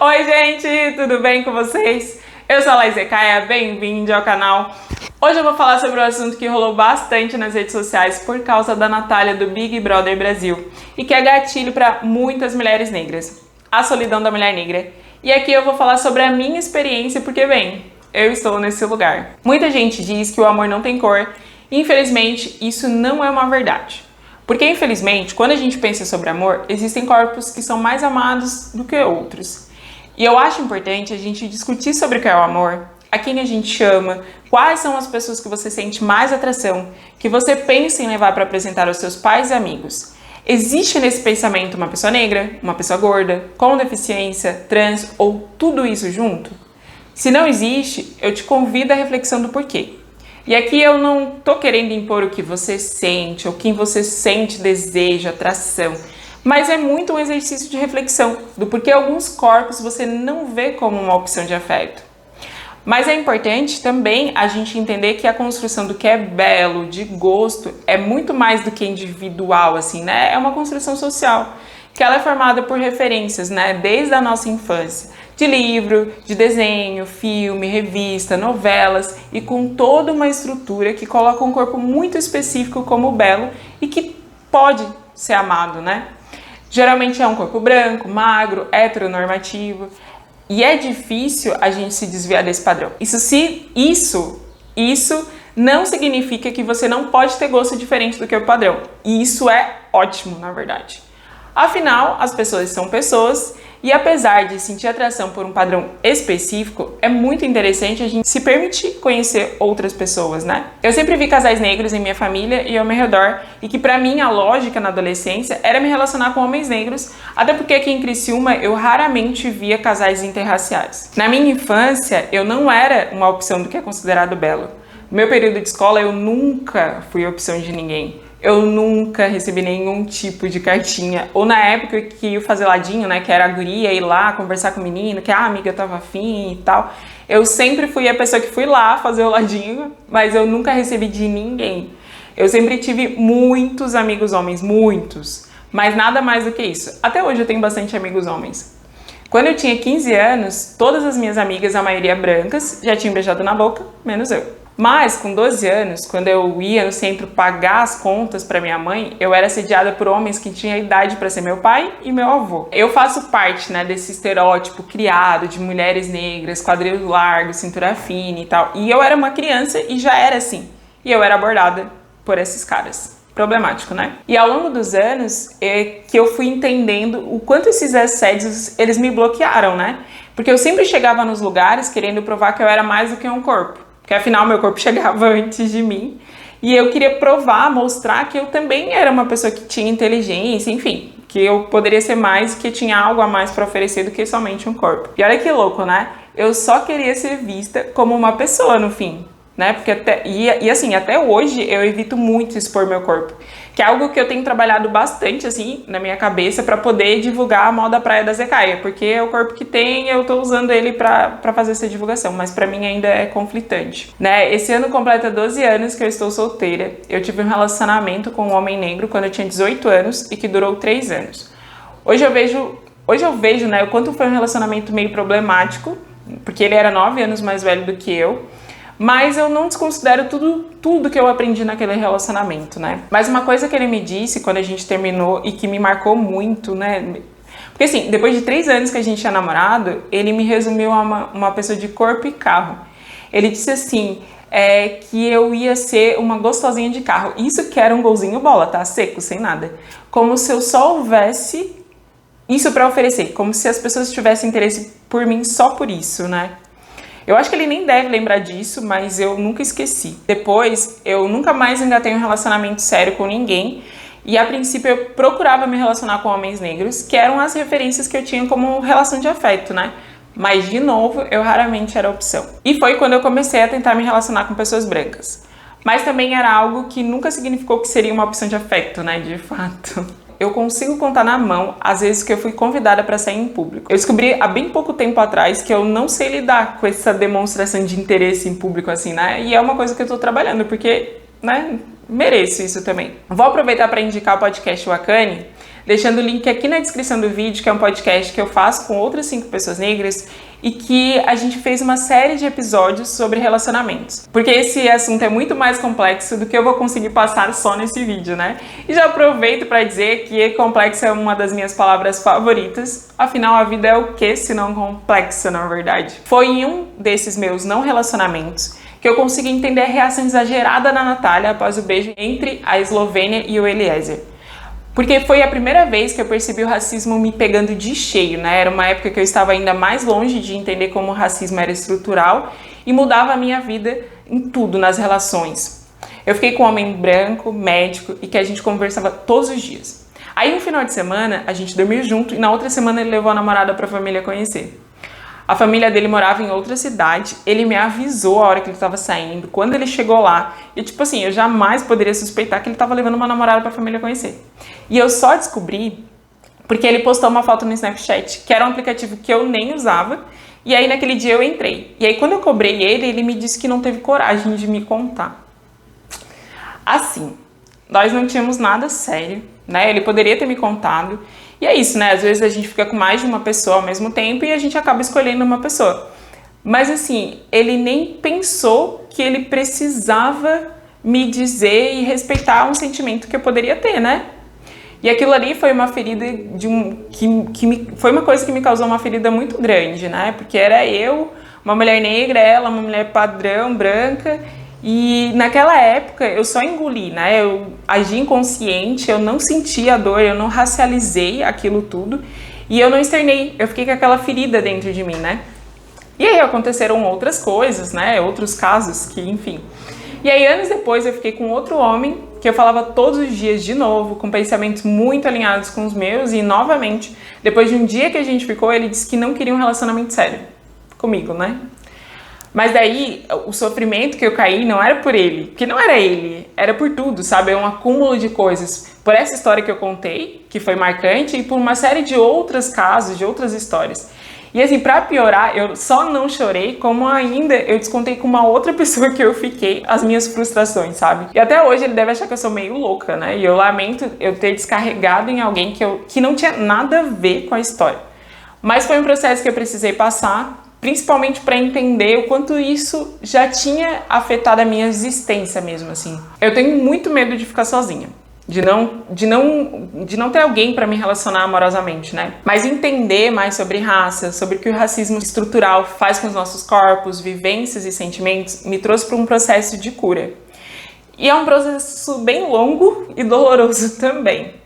Oi gente, tudo bem com vocês? Eu sou a Laís Ecaia, bem-vindo ao canal. Hoje eu vou falar sobre um assunto que rolou bastante nas redes sociais por causa da Natália do Big Brother Brasil e que é gatilho para muitas mulheres negras, a solidão da mulher negra. E aqui eu vou falar sobre a minha experiência porque, bem, eu estou nesse lugar. Muita gente diz que o amor não tem cor e, infelizmente, isso não é uma verdade. Porque, infelizmente, quando a gente pensa sobre amor, existem corpos que são mais amados do que outros. E eu acho importante a gente discutir sobre o que é o amor, a quem a gente ama, quais são as pessoas que você sente mais atração, que você pensa em levar para apresentar aos seus pais e amigos. Existe nesse pensamento uma pessoa negra, uma pessoa gorda, com deficiência, trans ou tudo isso junto? Se não existe, eu te convido à reflexão do porquê. E aqui eu não tô querendo impor o que você sente ou quem você sente desejo, atração, mas é muito um exercício de reflexão do porquê alguns corpos você não vê como uma opção de afeto. Mas é importante também a gente entender que a construção do que é belo, de gosto, é muito mais do que individual, assim, né? É uma construção social, que ela é formada por referências, né? Desde a nossa infância, de livro, de desenho, filme, revista, novelas e com toda uma estrutura que coloca um corpo muito específico como belo e que pode ser amado, né? Geralmente é um corpo branco, magro, heteronormativo. E é difícil a gente se desviar desse padrão. Isso não significa que você não pode ter gosto diferente do que o padrão. E isso é ótimo, na verdade. Afinal, as pessoas são pessoas e apesar de sentir atração por um padrão específico, é muito interessante a gente se permitir conhecer outras pessoas, né? Eu sempre vi casais negros em minha família e ao meu redor e que pra mim a lógica na adolescência era me relacionar com homens negros, até porque aqui em Criciúma eu raramente via casais interraciais. Na minha infância, eu não era uma opção do que é considerado belo. No meu período de escola, eu nunca fui opção de ninguém. Eu nunca recebi nenhum tipo de cartinha. Ou na época que ia fazer ladinho, né? Que era a guria, ir lá conversar com o menino, que a amiga tava afim e tal. Eu sempre fui a pessoa que fui lá fazer o ladinho, mas eu nunca recebi de ninguém. Eu sempre tive muitos amigos homens, muitos. Mas nada mais do que isso. Até hoje eu tenho bastante amigos homens. Quando eu tinha 15 anos, todas as minhas amigas, a maioria brancas, já tinham beijado na boca, menos eu. Mas, com 12 anos, quando eu ia no centro pagar as contas para minha mãe, eu era assediada por homens que tinham idade para ser meu pai e meu avô. Eu faço parte, né, desse estereótipo criado de mulheres negras, quadril largo, cintura fina e tal. E eu era uma criança e já era assim. E eu era abordada por esses caras. Problemático, né? E ao longo dos anos é que eu fui entendendo o quanto esses assédios, eles me bloquearam, né? Porque eu sempre chegava nos lugares querendo provar que eu era mais do que um corpo. Porque afinal meu corpo chegava antes de mim e eu queria provar, mostrar que eu também era uma pessoa que tinha inteligência, enfim, que eu poderia ser mais, que tinha algo a mais para oferecer do que somente um corpo. E olha que louco, né? Eu só queria ser vista como uma pessoa no fim, né? Porque até hoje eu evito muito expor meu corpo, que é algo que eu tenho trabalhado bastante assim na minha cabeça para poder divulgar a moda praia da Zecaia, porque é o corpo que tem, eu tô usando ele para fazer essa divulgação, mas para mim ainda é conflitante, né? Esse ano completa 12 anos que eu estou solteira. Eu tive um relacionamento com um homem negro quando eu tinha 18 anos e que durou 3 anos. Hoje eu vejo, né, o quanto foi um relacionamento meio problemático, porque ele era 9 anos mais velho do que eu. Mas eu não desconsidero tudo que eu aprendi naquele relacionamento, né? Mas uma coisa que ele me disse quando a gente terminou e que me marcou muito, né? Porque assim, depois de 3 anos que a gente tinha namorado, ele me resumiu a uma pessoa de corpo e carro. Ele disse assim, que eu ia ser uma gostosinha de carro. Isso que era um golzinho bola, tá? Seco, sem nada. Como se eu só houvesse isso pra oferecer. Como se as pessoas tivessem interesse por mim só por isso, né? Eu acho que ele nem deve lembrar disso, mas eu nunca esqueci. Depois, eu nunca mais engatei um relacionamento sério com ninguém. E a princípio eu procurava me relacionar com homens negros, que eram as referências que eu tinha como relação de afeto, né? Mas, de novo, eu raramente era opção. E foi quando eu comecei a tentar me relacionar com pessoas brancas. Mas também era algo que nunca significou que seria uma opção de afeto, né? De fato. Eu consigo contar na mão as vezes que eu fui convidada para sair em público. Eu descobri há bem pouco tempo atrás que eu não sei lidar com essa demonstração de interesse em público assim, né? E é uma coisa que eu tô trabalhando, porque, né, mereço isso também. Vou aproveitar para indicar o podcast Wakani, deixando o link aqui na descrição do vídeo, que é um podcast que eu faço com outras 5 pessoas negras e que a gente fez uma série de episódios sobre relacionamentos. Porque esse assunto é muito mais complexo do que eu vou conseguir passar só nesse vídeo, né? E já aproveito para dizer que complexo é uma das minhas palavras favoritas, afinal a vida é o que se não complexa, na verdade. Foi em um desses meus não relacionamentos que eu consegui entender a reação exagerada da Natália após o beijo entre a Eslovênia e o Eliezer. Porque foi a primeira vez que eu percebi o racismo me pegando de cheio, né? Era uma época que eu estava ainda mais longe de entender como o racismo era estrutural e mudava a minha vida em tudo, nas relações. Eu fiquei com um homem branco, médico e que a gente conversava todos os dias. Aí no final de semana a gente dormiu junto e na outra semana ele levou a namorada para a família conhecer. A família dele morava em outra cidade, ele me avisou a hora que ele estava saindo, quando ele chegou lá, e tipo assim, eu jamais poderia suspeitar que ele estava levando uma namorada para a família conhecer. E eu só descobri porque ele postou uma foto no Snapchat, que era um aplicativo que eu nem usava, e aí naquele dia eu entrei. E aí quando eu cobrei ele, ele me disse que não teve coragem de me contar. Assim, nós não tínhamos nada sério, né? Ele poderia ter me contado. E é isso, né? Às vezes a gente fica com mais de uma pessoa ao mesmo tempo e a gente acaba escolhendo uma pessoa. Mas assim, ele nem pensou que ele precisava me dizer e respeitar um sentimento que eu poderia ter, né? E aquilo ali foi uma ferida foi uma coisa que me causou uma ferida muito grande, né? Porque era eu, uma mulher negra, ela, uma mulher padrão, branca. E naquela época eu só engoli, né? Eu agi inconsciente, eu não senti a dor, eu não racializei aquilo tudo e eu não externei, eu fiquei com aquela ferida dentro de mim, né? E aí aconteceram outras coisas, né? Outros casos que, enfim. E aí anos depois eu fiquei com outro homem que eu falava todos os dias de novo, com pensamentos muito alinhados com os meus e novamente, depois de um dia que a gente ficou, ele disse que não queria um relacionamento sério comigo, né? Mas daí, o sofrimento que eu caí não era por ele, porque não era ele, era por tudo, sabe? É um acúmulo de coisas. Por essa história que eu contei, que foi marcante, e por uma série de outros casos, de outras histórias. E assim, pra piorar, eu só não chorei, como ainda eu descontei com uma outra pessoa que eu fiquei as minhas frustrações, sabe? E até hoje ele deve achar que eu sou meio louca, né? E eu lamento eu ter descarregado em alguém que não tinha nada a ver com a história. Mas foi um processo que eu precisei passar, principalmente para entender o quanto isso já tinha afetado a minha existência mesmo, assim. Eu tenho muito medo de ficar sozinha, de não ter alguém para me relacionar amorosamente, né? Mas entender mais sobre raça, sobre o que o racismo estrutural faz com os nossos corpos, vivências e sentimentos, me trouxe para um processo de cura. E é um processo bem longo e doloroso também.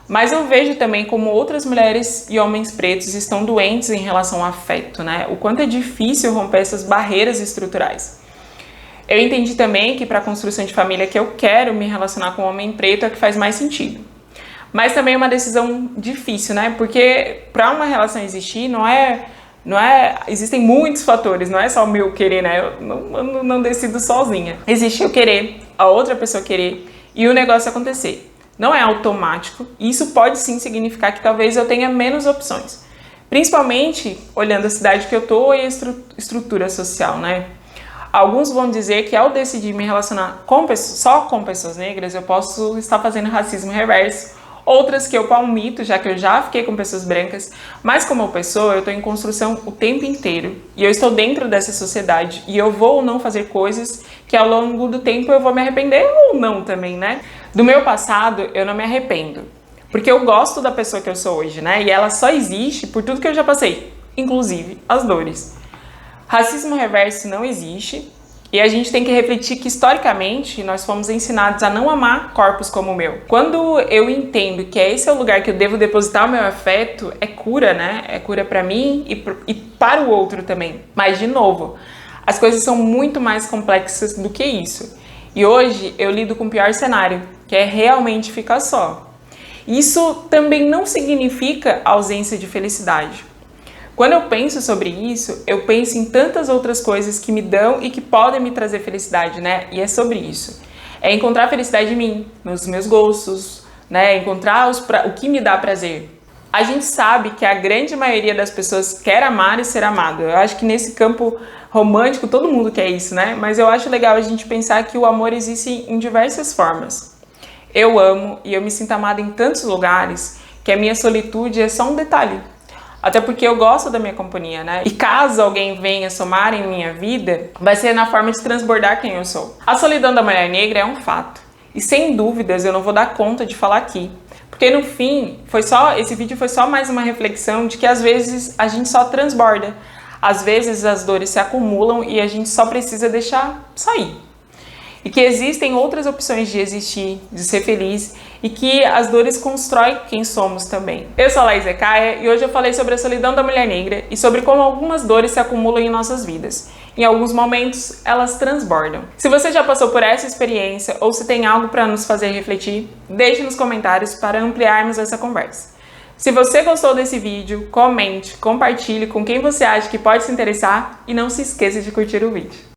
Mas eu vejo também como outras mulheres e homens pretos estão doentes em relação ao afeto, né? O quanto é difícil romper essas barreiras estruturais. Eu entendi também que para a construção de família que eu quero me relacionar com um homem preto é que faz mais sentido. Mas também é uma decisão difícil, né? Porque para uma relação existir, existem muitos fatores, não é só o meu querer, né? Eu não decido sozinha. Existe eu querer, a outra pessoa querer e o negócio acontecer. Não é automático, e isso pode sim significar que talvez eu tenha menos opções. Principalmente olhando a cidade que eu tô e a estrutura social, né? Alguns vão dizer que ao decidir me relacionar só com pessoas negras, eu posso estar fazendo racismo reverso. Outras que eu palmito, já que eu já fiquei com pessoas brancas, mas como pessoa eu estou em construção o tempo inteiro. E eu estou dentro dessa sociedade e eu vou ou não fazer coisas que ao longo do tempo eu vou me arrepender ou não também, né? Do meu passado eu não me arrependo, porque eu gosto da pessoa que eu sou hoje, né? E ela só existe por tudo que eu já passei, inclusive as dores. Racismo reverso não existe. E a gente tem que refletir que, historicamente, nós fomos ensinados a não amar corpos como o meu. Quando eu entendo que esse é o lugar que eu devo depositar o meu afeto, é cura, né? É cura pra mim e para o outro também. Mas, de novo, as coisas são muito mais complexas do que isso. E hoje eu lido com o pior cenário, que é realmente ficar só. Isso também não significa ausência de felicidade. Quando eu penso sobre isso, eu penso em tantas outras coisas que me dão e que podem me trazer felicidade, né? E é sobre isso. É encontrar felicidade em mim, nos meus gostos, né? Encontrar o que me dá prazer. A gente sabe que a grande maioria das pessoas quer amar e ser amado. Eu acho que nesse campo romântico todo mundo quer isso, né? Mas eu acho legal a gente pensar que o amor existe em diversas formas. Eu amo e eu me sinto amada em tantos lugares que a minha solitude é só um detalhe. Até porque eu gosto da minha companhia, né? E caso alguém venha somar em minha vida, vai ser na forma de transbordar quem eu sou. A solidão da mulher negra é um fato. E sem dúvidas eu não vou dar conta de falar aqui. Porque no fim, esse vídeo foi só mais uma reflexão de que às vezes a gente só transborda. Às vezes as dores se acumulam e a gente só precisa deixar sair. E que existem outras opções de existir, de ser feliz, e que as dores constroem quem somos também. Eu sou a Laís Ecaia e hoje eu falei sobre a solidão da mulher negra e sobre como algumas dores se acumulam em nossas vidas. Em alguns momentos, elas transbordam. Se você já passou por essa experiência ou se tem algo para nos fazer refletir, deixe nos comentários para ampliarmos essa conversa. Se você gostou desse vídeo, comente, compartilhe com quem você acha que pode se interessar e não se esqueça de curtir o vídeo.